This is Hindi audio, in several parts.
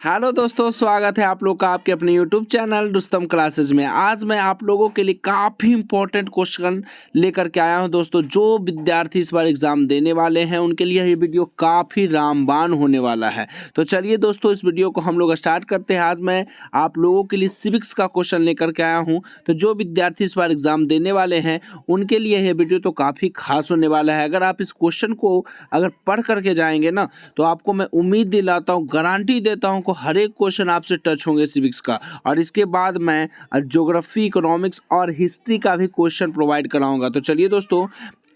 हेलो दोस्तों, स्वागत है आप लोग का आपके अपने यूट्यूब चैनल रुस्तम क्लासेज में। आज मैं आप लोगों के लिए काफ़ी इंपॉर्टेंट क्वेश्चन लेकर के आया हूं दोस्तों। जो विद्यार्थी इस बार एग्ज़ाम देने वाले हैं उनके लिए ये वीडियो काफ़ी रामबाण होने वाला है। तो चलिए दोस्तों, इस वीडियो को हम लोग स्टार्ट करते हैं। आज मैं आप लोगों के लिए सिविक्स का क्वेश्चन लेकर के आया हूँ। तो जो विद्यार्थी इस बार एग्ज़ाम देने वाले हैं उनके लिए ये वीडियो तो काफ़ी खास होने वाला है। अगर आप इस क्वेश्चन को अगर पढ़ करके जाएंगे ना, तो आपको मैं उम्मीद दिलाता हूँ, गारंटी देता हूँ, हर एक क्वेश्चन आपसे टच होंगे सिविक्स का। और इसके बाद मैं ज्योग्राफी, इकोनॉमिक्स और हिस्ट्री का भी क्वेश्चन प्रोवाइड कराऊंगा। तो चलिए दोस्तों,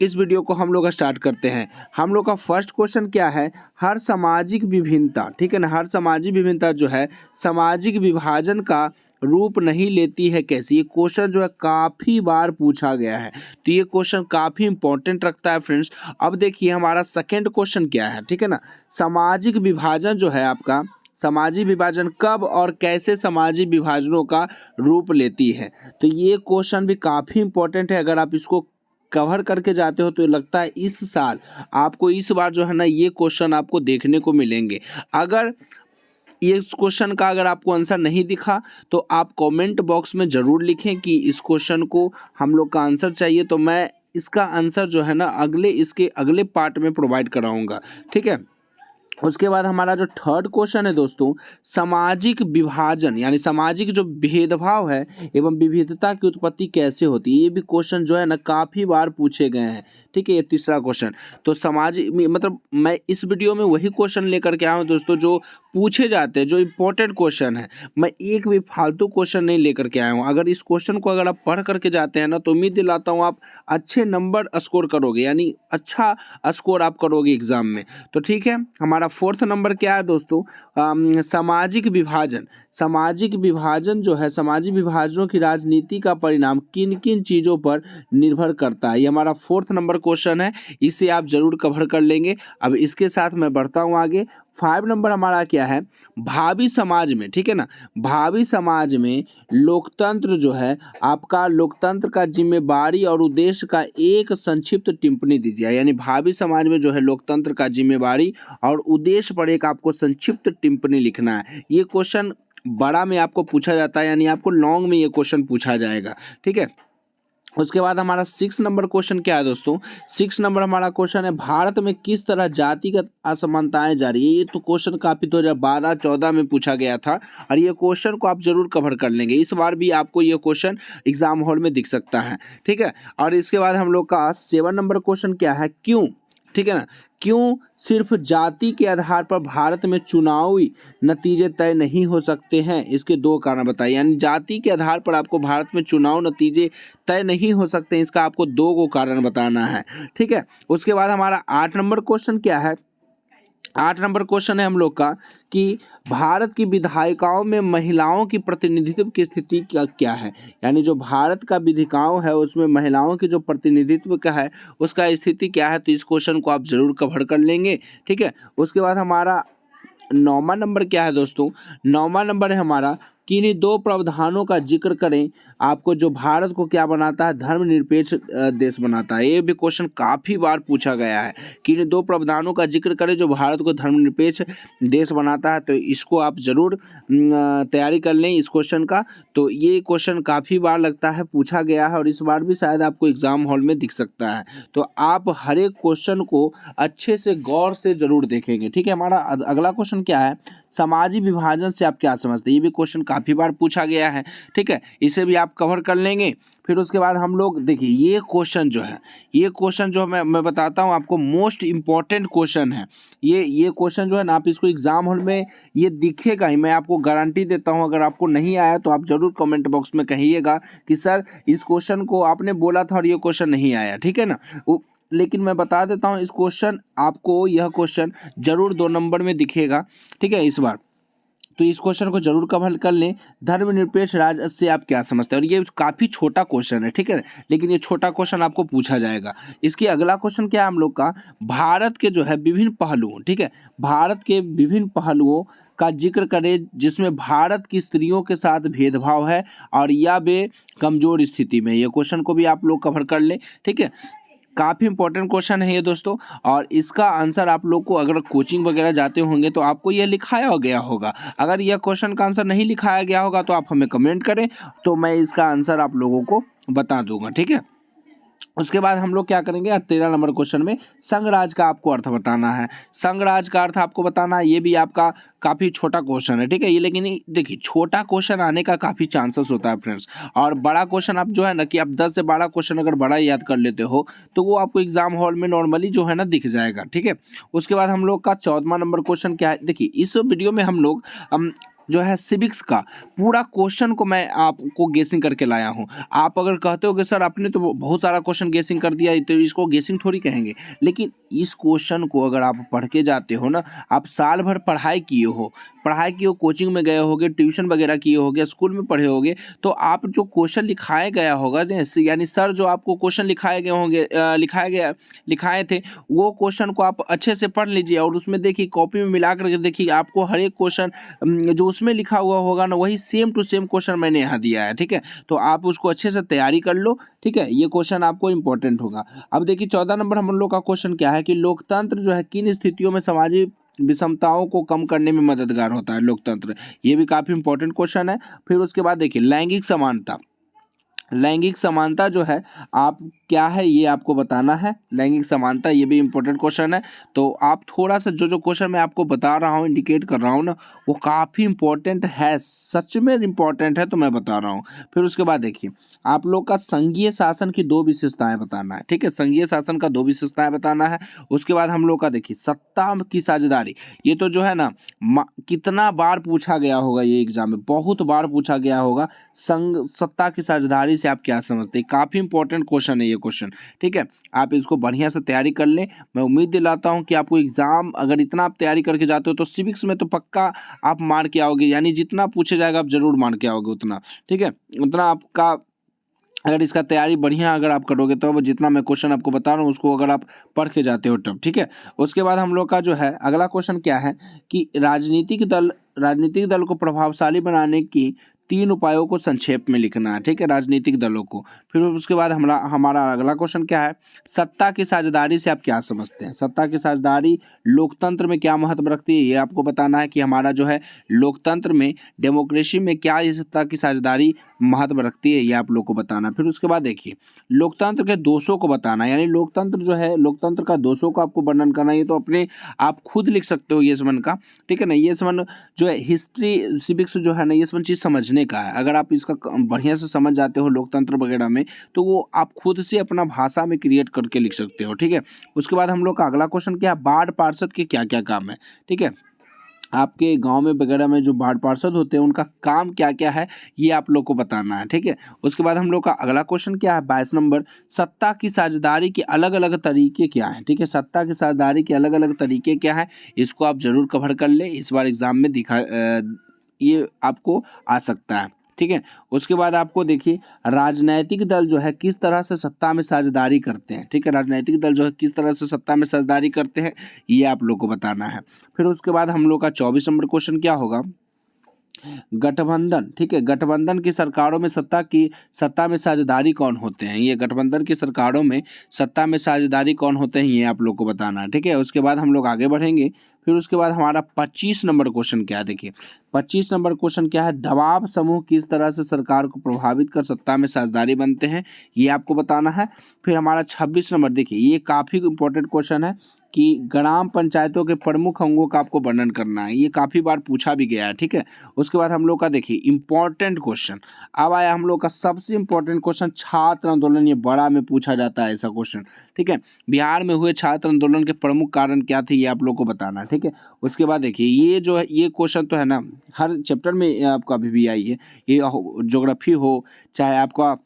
इस वीडियो को हम लोग स्टार्ट करते हैं। हम लोग का फर्स्ट क्वेश्चन क्या है? हर सामाजिक विभिन्नता, ठीक है ना, हर सामाजिक विभिन्नता जो है सामाजिक विभाजन का रूप नहीं लेती है कैसे? ये क्वेश्चन जो है काफ़ी बार पूछा गया है, तो ये क्वेश्चन काफ़ी इंपॉर्टेंट रखता है फ्रेंड्स। अब देखिए हमारा सेकंड क्वेश्चन क्या है, ठीक है ना। सामाजिक विभाजन जो है आपका, सामाजिक विभाजन कब और कैसे सामाजिक विभाजनों का रूप लेती है? तो ये क्वेश्चन भी काफ़ी इंपॉर्टेंट है। अगर आप इसको कवर करके जाते हो तो लगता है इस साल आपको, इस बार जो है ना, ये क्वेश्चन आपको देखने को मिलेंगे। अगर ये क्वेश्चन का अगर आपको आंसर नहीं दिखा तो आप कमेंट बॉक्स में ज़रूर लिखें कि इस क्वेश्चन को हम लोग का आंसर चाहिए, तो मैं इसका आंसर जो है ना इसके अगले पार्ट में प्रोवाइड कराऊंगा, ठीक है। उसके बाद हमारा जो थर्ड क्वेश्चन है दोस्तों, सामाजिक विभाजन यानी सामाजिक जो भेदभाव है एवं विविधता की उत्पत्ति कैसे होती है? ये भी क्वेश्चन जो है ना काफ़ी बार पूछे गए हैं, ठीक है। ये तीसरा क्वेश्चन तो सामाजिक, मतलब मैं इस वीडियो में वही क्वेश्चन लेकर के आया हूँ दोस्तों जो पूछे जाते हैं, जो इम्पोर्टेंट क्वेश्चन है। मैं एक भी फालतू क्वेश्चन नहीं लेकर के आया हूँ। अगर इस क्वेश्चन को अगर आप पढ़ करके जाते हैं ना, तो उम्मीद दिलाता हूँ आप अच्छे नंबर स्कोर करोगे, यानी अच्छा स्कोर आप करोगे एग्जाम में। तो ठीक है, हमारा फोर्थ नंबर क्या है दोस्तों? सामाजिक विभाजन। सामाजिक विभाजन जो है, सामाजिक विभाजनों की राजनीति का परिणाम किन किन चीज़ों पर निर्भर करता है? ये हमारा फोर्थ नंबर क्वेश्चन है, इसे आप जरूर कवर कर लेंगे। अब इसके साथ मैं बढ़ता हूँ आगे। 5 नंबर हमारा क्या है? भावी समाज में, ठीक है ना, भावी समाज में लोकतंत्र जो है आपका, लोकतंत्र का जिम्मेवारी और उद्देश्य का एक संक्षिप्त टिप्पणी दीजिए। यानी भावी समाज में जो है लोकतंत्र का जिम्मेवारी और उद्देश्य पर एक आपको संक्षिप्त टिप्पणी लिखना है। ये क्वेश्चन बड़ा में आपको पूछा जाता है, यानी आपको लॉन्ग में ये क्वेश्चन पूछा जाएगा, ठीक है। उसके बाद हमारा 6 नंबर क्वेश्चन क्या है दोस्तों? 6 नंबर हमारा क्वेश्चन है, भारत में किस तरह जातिगत असमानताएं जारी है? ये तो क्वेश्चन काफ़ी 2012-14 में पूछा गया था, और ये क्वेश्चन को आप जरूर कवर कर लेंगे। इस बार भी आपको ये क्वेश्चन एग्जाम हॉल में दिख सकता है, ठीक है। और इसके बाद हम लोग का 7 नंबर क्वेश्चन क्या है? क्यों, ठीक है ना, क्यों सिर्फ जाति के आधार पर भारत में चुनावी नतीजे तय नहीं हो सकते हैं? इसके 2 कारण बताइए। यानी जाति के आधार पर आपको भारत में चुनाव नतीजे तय नहीं हो सकते, इसका आपको 2 को कारण बताना है, ठीक है। उसके बाद हमारा 8 नंबर क्वेश्चन क्या है? 8 नंबर क्वेश्चन है हम लोग का कि भारत की विधायिकाओं में महिलाओं की प्रतिनिधित्व की स्थिति क्या है? यानी जो भारत का विधायिकाओं है उसमें महिलाओं की जो प्रतिनिधित्व का है उसका स्थिति क्या है? तो इस क्वेश्चन को आप जरूर कवर कर लेंगे, ठीक है। उसके बाद हमारा 9वां नंबर क्या है दोस्तों? 9वां नंबर है हमारा, किन्हीं 2 प्रावधानों का जिक्र करें आपको जो भारत को क्या बनाता है? धर्मनिरपेक्ष देश बनाता है। ये भी क्वेश्चन काफ़ी बार पूछा गया है, किन्हीं 2 प्रावधानों का जिक्र करें जो भारत को धर्मनिरपेक्ष देश बनाता है। तो इसको आप जरूर तैयारी कर लें इस क्वेश्चन का। तो ये क्वेश्चन काफ़ी बार लगता है पूछा गया है, और इस बार भी शायद आपको एग्जाम हॉल में दिख सकता है। तो आप हर एक क्वेश्चन को अच्छे से गौर से जरूर देखेंगे, ठीक है। हमारा अगला क्वेश्चन क्या है? सामाजिक विभाजन से आप क्या समझते हैं? ये भी क्वेश्चन काफ़ी बार पूछा गया है, ठीक है, इसे भी आप कवर कर लेंगे। फिर उसके बाद हम लोग देखिए ये क्वेश्चन जो है, ये क्वेश्चन जो मैं बताता हूँ आपको, मोस्ट इम्पॉर्टेंट क्वेश्चन है। ये क्वेश्चन जो है ना, आप इसको एग्जाम हॉल में ये दिखेगा ही, मैं आपको गारंटी देता हूँ। अगर आपको नहीं आया तो आप जरूर कमेंट बॉक्स में कहिएगा कि सर इस क्वेश्चन को आपने बोला था और ये क्वेश्चन नहीं आया, ठीक है ना। लेकिन मैं बता देता हूँ, इस क्वेश्चन आपको, यह क्वेश्चन जरूर 2 नंबर में दिखेगा, ठीक है, इस बार। तो इस क्वेश्चन को जरूर कवर कर लें। धर्मनिरपेक्ष राज्य से आप क्या समझते हैं? और ये काफ़ी छोटा क्वेश्चन है, ठीक है, लेकिन ये छोटा क्वेश्चन आपको पूछा जाएगा। इसके अगला क्वेश्चन क्या है हम लोग का? भारत के जो है विभिन्न पहलुओं, ठीक है, भारत के विभिन्न पहलुओं का जिक्र करें जिसमें भारत की स्त्रियों के साथ भेदभाव है और या वे कमजोर स्थिति में। ये क्वेश्चन को भी आप लोग कवर कर लें, ठीक है। काफ़ी इंपॉर्टेंट क्वेश्चन है ये दोस्तों, और इसका आंसर आप लोग को अगर कोचिंग वगैरह जाते होंगे तो आपको यह लिखाया गया होगा। अगर यह क्वेश्चन का आंसर नहीं लिखाया गया होगा तो आप हमें कमेंट करें, तो मैं इसका आंसर आप लोगों को बता दूंगा, ठीक है। उसके बाद हम लोग क्या करेंगे, 13 नंबर क्वेश्चन में संघराज का आपको अर्थ बताना है। संघराज का अर्थ आपको बताना है, ये भी आपका काफ़ी छोटा क्वेश्चन है, ठीक है। ये लेकिन देखिए छोटा क्वेश्चन आने का काफ़ी चांसेस होता है फ्रेंड्स, और बड़ा क्वेश्चन आप जो है ना कि आप 10 से 12 क्वेश्चन अगर बड़ा याद कर लेते हो तो वो आपको एग्जाम हॉल में नॉर्मली जो है ना दिख जाएगा, ठीक है। उसके बाद हम लोग का 14वां नंबर क्वेश्चन क्या है, देखिए इस वीडियो में हम लोग जो है सिविक्स का पूरा क्वेश्चन को मैं आपको गेसिंग करके लाया हूँ। आप अगर कहते हो कि सर आपने तो बहुत सारा क्वेश्चन गेसिंग कर दिया, तो इसको गेसिंग थोड़ी कहेंगे, लेकिन इस क्वेश्चन को अगर आप पढ़ के जाते हो ना, आप साल भर पढ़ाई किए हो, कोचिंग में गए होगे, ट्यूशन वगैरह किए होगे, स्कूल में पढ़े होगे, तो आप जो क्वेश्चन लिखाया गया होगा यानी सर जो आपको क्वेश्चन लिखाए गए होंगे लिखाए थे, वो क्वेश्चन को आप अच्छे से पढ़ लीजिए और उसमें देखिए कॉपी में मिला करके देखिए आपको हर एक क्वेश्चन जो उसमें लिखा हुआ होगा ना वही सेम टू सेम क्वेश्चन मैंने यहाँ दिया है, ठीक है। तो आप उसको अच्छे से तैयारी कर लो, ठीक है। ये क्वेश्चन आपको इंपॉर्टेंट होगा। अब देखिए 14 नंबर हम लोग का क्वेश्चन क्या है कि लोकतंत्र जो है किन स्थितियों में सामाजिक विषमताओं को कम करने में मददगार होता है लोकतंत्र, ये भी काफी इंपॉर्टेंट क्वेश्चन है। फिर उसके बाद देखिए लैंगिक समानता जो है आप क्या है ये आपको बताना है। लैंगिक समानता ये भी इंपॉर्टेंट क्वेश्चन है, तो आप थोड़ा सा जो क्वेश्चन मैं आपको बता रहा हूँ, इंडिकेट कर रहा हूँ ना, वो काफ़ी इंपॉर्टेंट है, सच में इंपॉर्टेंट है, तो मैं बता रहा हूँ। फिर उसके बाद देखिए आप लोग का संघीय शासन की 2 विशेषताएं बताना है, ठीक है। संघीय शासन का 2 विशेषताएं बताना है। उसके बाद हम लोग का देखिए सत्ता की साझेदारी, ये तो जो है ना कितना बार पूछा गया होगा, ये एग्जाम में बहुत बार पूछा गया होगा। सत्ता की साझेदारी से आप क्या समझते हैं, काफ़ी इंपॉर्टेंट क्वेश्चन है ये क्वेश्चन, ठीक है। आप इसको बढ़िया से तैयारी कर लें। मैं उम्मीद दिलाता हूं कि आपको एग्जाम अगर इतना आप तैयारी करके जाते हो तो सिविक्स में तो पक्का आप मार के आओगे, यानी जितना पूछे जाएगा आप जरूर मार के आओगे उतना, ठीक है। उतना आपका अगर इसका तैयारी बढ़िया अगर आप करोगे तो जितना मैं क्वेश्चन आपको बता रहा हूँ उसको अगर आप पढ़ के जाते हो तब, ठीक है। उसके बाद हम लोग का जो है अगला क्वेश्चन क्या है कि राजनीतिक दल को प्रभावशाली बनाने की 3 उपायों को संक्षेप में लिखना है, ठीक है, राजनीतिक दलों को। फिर उसके बाद हमारा अगला क्वेश्चन क्या है, सत्ता की साझेदारी से आप क्या समझते हैं। सत्ता की साझेदारी लोकतंत्र में क्या महत्व रखती है, ये आपको बताना है कि हमारा जो है लोकतंत्र में, डेमोक्रेसी में क्या ये सत्ता की साझेदारी महत्व रखती है, ये आप लोग को बताना। फिर उसके बाद देखिए लोकतंत्र के दोषों को बताना, यानी लोकतंत्र जो है लोकतंत्र का दोषों का आपको वर्णन करना। ये तो अपने आप खुद लिख सकते हो ये समन का, ठीक है ना। ये समन जो है हिस्ट्री सिविक्स जो है ना ये सब चीज़ समझने का है। अगर आप इसका बढ़िया से समझ जाते हो लोकतंत्र वगैरह में तो वो आप खुद से अपना भाषा में क्रिएट करके लिख सकते हो, ठीक है। उसके बाद हम लोग का अगला क्वेश्चन क्या है, वार्ड पार्षद के क्या क्या काम है, ठीक है। आपके गांव में वगैरह में जो वार्ड पार्षद होते हैं उनका काम क्या क्या है ये आप लोग को बताना है, ठीक है। उसके बाद हम लोग का अगला क्वेश्चन क्या है 22 नंबर, सत्ता की साझेदारी के अलग अलग तरीके क्या हैं, ठीक है। सत्ता की साझेदारी के अलग अलग तरीके क्या है, इसको आप जरूर कवर कर ले, इस बार एग्जाम में ये आपको आ सकता है, ठीक है। उसके बाद आपको देखिए राजनैतिक दल जो है किस तरह से सत्ता में साझेदारी करते हैं, ठीक है। राजनैतिक दल जो है किस तरह से सत्ता में साझेदारी करते हैं ये आप लोग को बताना है। फिर उसके बाद हम लोग का 24 नंबर क्वेश्चन क्या होगा, गठबंधन, ठीक है। गठबंधन की सरकारों में सत्ता में साझेदारी कौन होते हैं, ये गठबंधन की सरकारों में सत्ता में साझेदारी कौन होते हैं ये आप लोग को बताना है, ठीक है। उसके बाद हम लोग आगे बढ़ेंगे। फिर उसके बाद हमारा 25 नंबर क्वेश्चन क्या है, देखिए 25 नंबर क्वेश्चन क्या है, दबाव समूह किस तरह से सरकार को प्रभावित कर सत्ता में साझेदारी बनते हैं ये आपको बताना है। फिर हमारा 26 नंबर देखिए ये काफ़ी इंपॉर्टेंट क्वेश्चन है कि ग्राम पंचायतों के प्रमुख अंगों का आपको वर्णन करना है, ये काफ़ी बार पूछा भी गया है, ठीक है। उसके बाद हम लोग का देखिए इंपॉर्टेंट क्वेश्चन अब आया, हम लोग का सबसे इंपॉर्टेंट क्वेश्चन छात्र आंदोलन, ये बड़ा में पूछा जाता है ऐसा क्वेश्चन, ठीक है। बिहार में हुए छात्र आंदोलन के प्रमुख कारण क्या थे ये आप लोग को बताना है, ठीक है। उसके बाद देखिए ये जो है ये क्वेश्चन तो है ना हर चैप्टर में आपका अभी भी आई है, ये ज्योग्राफी हो चाहे आपका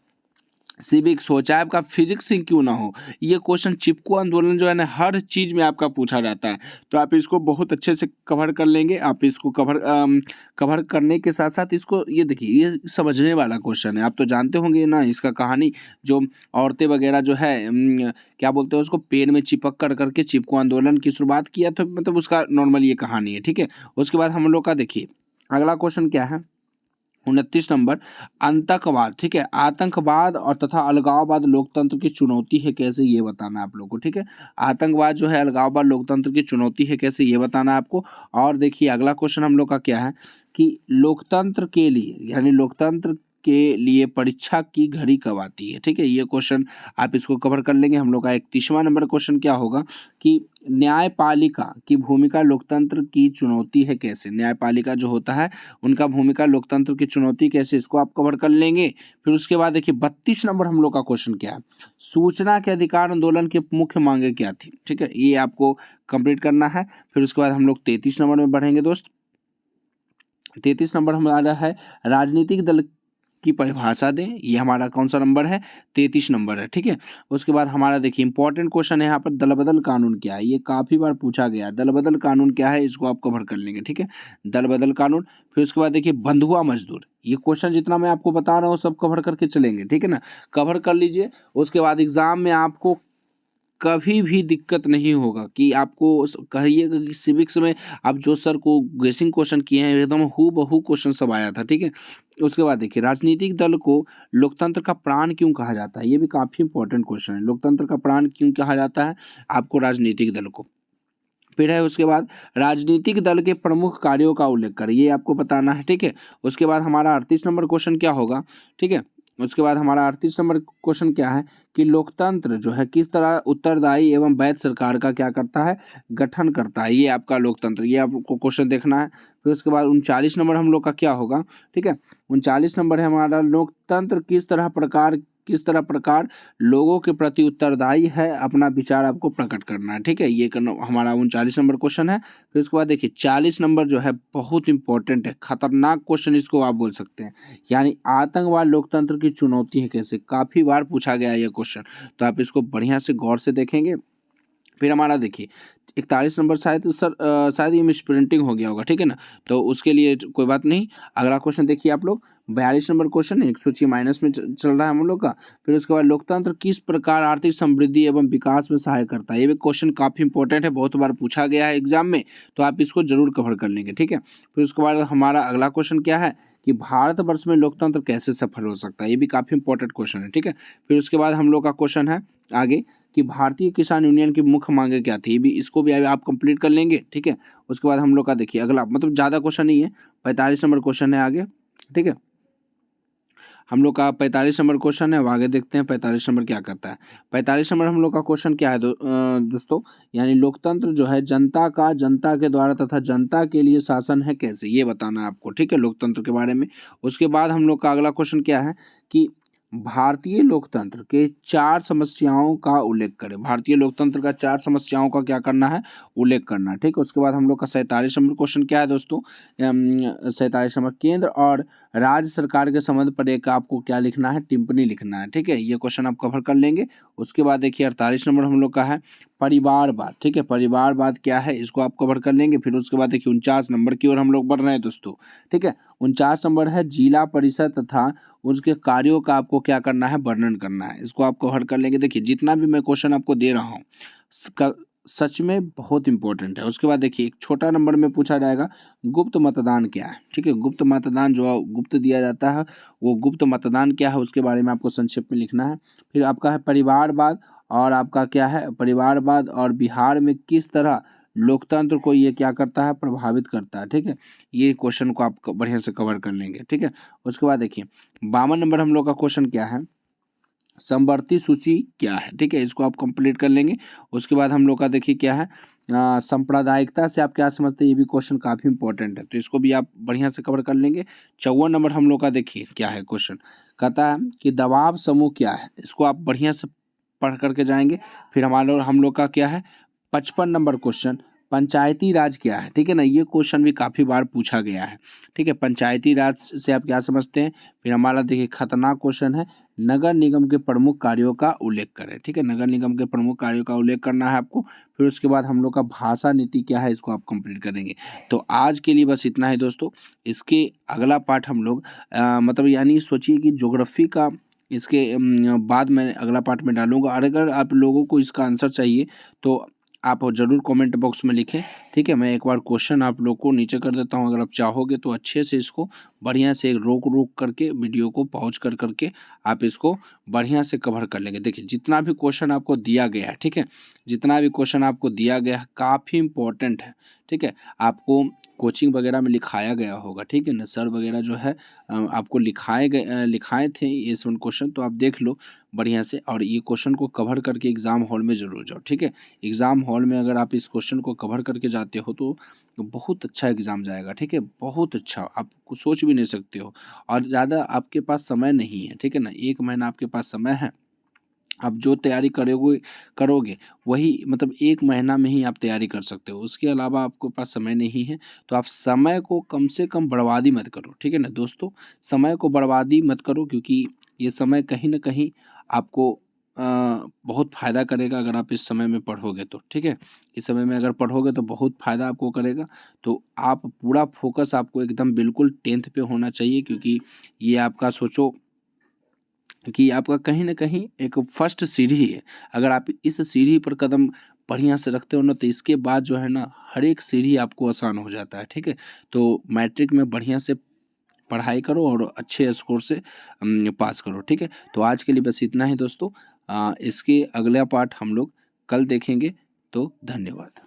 सिविक्स हो चाहे आपका फिजिक्स ही क्यों ना हो, ये क्वेश्चन चिपको आंदोलन जो है ना हर चीज़ में आपका पूछा जाता है। तो आप इसको बहुत अच्छे से कवर कर लेंगे। आप इसको कवर करने के साथ साथ इसको ये देखिए ये समझने वाला क्वेश्चन है, आप तो जानते होंगे ना इसका कहानी, जो औरतें वगैरह जो है क्या बोलते हैं उसको पेड़ में चिपक कर करके चिपको आंदोलन की शुरुआत किया, तो मतलब उसका नॉर्मल ये कहानी है, ठीक है। उसके बाद हम लोग का देखिए अगला क्वेश्चन क्या है, 29 नंबर, आतंकवाद, ठीक है, आतंकवाद और तथा अलगाववाद लोकतंत्र की चुनौती है कैसे, ये बताना है आप लोगों को, ठीक है। आतंकवाद जो है, अलगाववाद लोकतंत्र की चुनौती है कैसे, ये बताना है आपको। और देखिए अगला क्वेश्चन हम लोग का क्या है कि लोकतंत्र के लिए यानी लोकतंत्र के लिए परीक्षा की घड़ी कब आती है, ठीक है। ये क्वेश्चन आप इसको कवर कर लेंगे। हम लोग का 31वां नंबर क्वेश्चन क्या होगा कि न्यायपालिका की भूमिका लोकतंत्र की चुनौती है कैसे, न्यायपालिका जो होता है उनका भूमिका लोकतंत्र की चुनौती कैसे, इसको आप कवर कर लेंगे। फिर उसके बाद देखिए 32 नंबर हम लोग का क्वेश्चन क्या है, सूचना के अधिकार आंदोलन की मुख्य मांगे क्या थी, ठीक है, ये आपको कंप्लीट करना है। फिर उसके बाद हम लोग 33 नंबर में बढ़ेंगे दोस्त। 33 नंबर हमारा है राजनीतिक दल की परिभाषा दें, ये हमारा कौन सा नंबर है, 33 नंबर है, ठीक है। उसके बाद हमारा देखिए इंपॉर्टेंट क्वेश्चन है यहाँ पर, दल बदल कानून क्या है, ये काफी बार पूछा गया है, दल बदल कानून क्या है, इसको आप कवर कर लेंगे, ठीक है, दल बदल कानून। फिर उसके बाद देखिए बंधुआ मजदूर, ये क्वेश्चन जितना मैं आपको बता रहा हूँ सब कवर करके चलेंगे, ठीक है ना, कवर कर लीजिए। उसके बाद एग्जाम में आपको कभी भी दिक्कत नहीं होगा कि आपको कहिएगा कि सिविक्स में आप जो सर को गेसिंग क्वेश्चन किए हैं एकदम हू बहू क्वेश्चन सब आया था, ठीक है। उसके बाद देखिए राजनीतिक दल को लोकतंत्र का प्राण क्यों कहा जाता है, ये भी काफी इंपॉर्टेंट क्वेश्चन है, लोकतंत्र का प्राण क्यों कहा जाता है आपको राजनीतिक दल को। फिर है उसके बाद राजनीतिक दल के प्रमुख कार्यों का उल्लेख करें, ये आपको बताना है, ठीक है। उसके बाद हमारा 38 नंबर क्वेश्चन क्या होगा, ठीक है। उसके बाद हमारा 38 नंबर क्वेश्चन क्या है कि लोकतंत्र जो है किस तरह उत्तरदायी एवं वैध सरकार का क्या करता है, गठन करता है, ये आपका लोकतंत्र, ये आपको क्वेश्चन देखना है। फिर उसके बाद 39 नंबर हम लोग का क्या होगा, ठीक है, 39 नंबर है हमारा लोकतंत्र किस तरह प्रकार लोगों के प्रति उत्तरदायी है, अपना विचार आपको प्रकट करना है, ठीक है, ये करना हमारा 39 नंबर क्वेश्चन है। फिर उसके बाद देखिए 40 नंबर जो है बहुत इंपॉर्टेंट है, खतरनाक क्वेश्चन इसको आप बोल सकते हैं, यानी आतंकवाद लोकतंत्र की चुनौती है कैसे, काफी बार पूछा गया है ये क्वेश्चन, तो आप इसको बढ़िया से गौर से देखेंगे। फिर हमारा देखिए 41 नंबर शायद सर शायद ये मिस प्रिंटिंग हो गया होगा, ठीक है ना, तो उसके लिए कोई बात नहीं। अगला क्वेश्चन देखिए आप लोग 42 नंबर क्वेश्चन है, 100 माइनस में चल रहा है हम लोग का। फिर उसके बाद लोकतंत्र किस प्रकार आर्थिक समृद्धि एवं विकास में सहायक करता है, ये भी क्वेश्चन काफी इंपॉर्टेंट है, बहुत बार पूछा गया है एग्जाम में, तो आप इसको जरूर कवर कर लेंगे, ठीक है। फिर उसके बाद हमारा अगला क्वेश्चन क्या है कि भारतवर्ष में लोकतंत्र कैसे सफल हो सकता है, ये भी काफी इंपॉर्टेंट क्वेश्चन है, ठीक है। फिर उसके बाद हम लोग का क्वेश्चन है आगे कि भारतीय किसान यूनियन की मुख्य मांगे क्या थी, भी इसको भी आप कंप्लीट कर लेंगे, ठीक है। उसके बाद हम लोग का देखिए अगला मतलब ज़्यादा क्वेश्चन नहीं है, 45 नंबर क्वेश्चन है आगे, ठीक है, हम लोग का 45 नंबर क्वेश्चन है, अब आगे देखते हैं 45 नंबर क्या कहता है। 45 नंबर हम लोग का क्वेश्चन क्या है दोस्तों, यानी लोकतंत्र जो है जनता का जनता के द्वारा तथा जनता के लिए शासन है कैसे, ये बताना है आपको, ठीक है, लोकतंत्र के बारे में। उसके बाद हम लोग का अगला क्वेश्चन क्या है कि भारतीय लोकतंत्र के 4 समस्याओं का उल्लेख करें, भारतीय लोकतंत्र का 4 समस्याओं का क्या करना है, उल्लेख करना है, ठीक है। उसके बाद हम लोग का 47 नंबर क्वेश्चन क्या है दोस्तों, 47 नंबर केंद्र और राज्य सरकार के संबंध पर एक आपको क्या लिखना है, टिप्पणी लिखना है, ठीक है, ये क्वेश्चन आप कवर कर लेंगे। उसके बाद देखिए 48 नंबर हम लोग का है परिवारवाद, ठीक है, परिवारवाद क्या है इसको आप कवर कर लेंगे। फिर उसके बाद देखिए 49 नंबर की ओर हम लोग बढ़ रहे हैं दोस्तों, ठीक है। 49 नंबर है जिला परिषद तथा उसके कार्यों का आपको क्या करना है, वर्णन करना है, इसको आप कवर कर लेंगे। देखिए जितना भी मैं क्वेश्चन आपको दे रहा हूँ सच में बहुत इंपॉर्टेंट है। उसके बाद देखिए एक छोटा नंबर में पूछा जाएगा गुप्त मतदान क्या है, ठीक है, गुप्त मतदान जो गुप्त दिया जाता है वो गुप्त मतदान क्या है उसके बारे में आपको संक्षेप में लिखना है। फिर आपका है परिवारवाद और आपका क्या है परिवारवाद और बिहार में किस तरह लोकतंत्र को ये क्या करता है, प्रभावित करता है, ठीक है, ये क्वेश्चन को आप बढ़िया से कवर कर लेंगे, ठीक है। उसके बाद देखिए 52 नंबर हम लोग का क्वेश्चन क्या है, समवर्ती सूची क्या है, ठीक है, इसको आप कंप्लीट कर लेंगे। उसके बाद हम लोग का देखिए क्या है सांप्रदायिकता से आप क्या समझते हैं, ये भी क्वेश्चन काफी इंपॉर्टेंट है, तो इसको भी आप बढ़िया से कवर कर लेंगे। 54 नंबर हम लोग का देखिए क्या है क्वेश्चन, कहता है कि दबाव समूह क्या है, इसको आप बढ़िया से पढ़ करके जाएंगे। फिर हम लोग का क्या है 55 नंबर क्वेश्चन पंचायती राज क्या है, ठीक है ना, ये क्वेश्चन भी काफ़ी बार पूछा गया है, ठीक है, पंचायती राज से आप क्या समझते हैं। फिर हमारा देखिए खतरनाक क्वेश्चन है नगर निगम के प्रमुख कार्यों का उल्लेख करें, ठीक है, नगर निगम के प्रमुख कार्यों का उल्लेख करना है आपको। फिर उसके बाद हम लोग का भाषा नीति क्या है इसको आप कंप्लीट करेंगे। तो आज के लिए बस इतना ही दोस्तों, इसके अगला पार्ट हम लोग मतलब यानी सोचिए कि ज्योग्राफी का इसके बाद मैं अगला पार्ट में डालूंगा, और अगर आप लोगों को इसका आंसर चाहिए तो आप ज़रूर कमेंट बॉक्स में लिखें ठीक है। मैं एक बार क्वेश्चन आप लोग को नीचे कर देता हूँ, अगर आप चाहोगे तो अच्छे से इसको बढ़िया से रोक करके वीडियो को पॉज करके आप इसको बढ़िया से कवर कर लेंगे। देखिए जितना भी क्वेश्चन आपको दिया गया है, ठीक है, जितना भी क्वेश्चन आपको दिया गया है काफ़ी इम्पोर्टेंट है, ठीक है। आपको कोचिंग वगैरह में लिखाया गया होगा, ठीक है ना, सर वगैरह जो है आपको लिखाए थे ये सब क्वेश्चन, तो आप देख लो बढ़िया से और ये क्वेश्चन को कवर करके एग्ज़ाम हॉल में ज़रूर जाओ, ठीक है। एग्ज़ाम हॉल में अगर आप इस क्वेश्चन को कवर करके जाते हो तो बहुत अच्छा एग्ज़ाम जाएगा, ठीक है, बहुत अच्छा, आप कुछ सोच भी नहीं सकते हो। और ज़्यादा आपके पास समय नहीं है, ठीक है ना, 1 महीना आपके पास समय है। आप जो तैयारी करोगे वही मतलब 1 महीना में ही आप तैयारी कर सकते हो, उसके अलावा आपके पास समय नहीं है। तो आप समय को कम से कम बर्बादी मत करो, ठीक है ना दोस्तों, समय को बर्बादी मत करो, क्योंकि ये समय कहीं न कहीं आपको बहुत फ़ायदा करेगा अगर आप इस समय में पढ़ोगे तो, ठीक है। इस समय में अगर पढ़ोगे तो बहुत फ़ायदा आपको करेगा। तो आप पूरा फ़ोकस आपको एकदम बिल्कुल 10th पे होना चाहिए, क्योंकि ये आपका सोचो कि आपका कहीं न कहीं एक फर्स्ट सीढ़ी है। अगर आप इस सीढ़ी पर कदम बढ़िया से रखते हो ना, तो इसके बाद जो है ना हर एक सीढ़ी आपको आसान हो जाता है, ठीक है। तो मैट्रिक में बढ़िया से पढ़ाई करो और अच्छे स्कोर से पास करो, ठीक है। तो आज के लिए बस इतना ही दोस्तों। इसके अगला पार्ट हम लोग कल देखेंगे। तो धन्यवाद।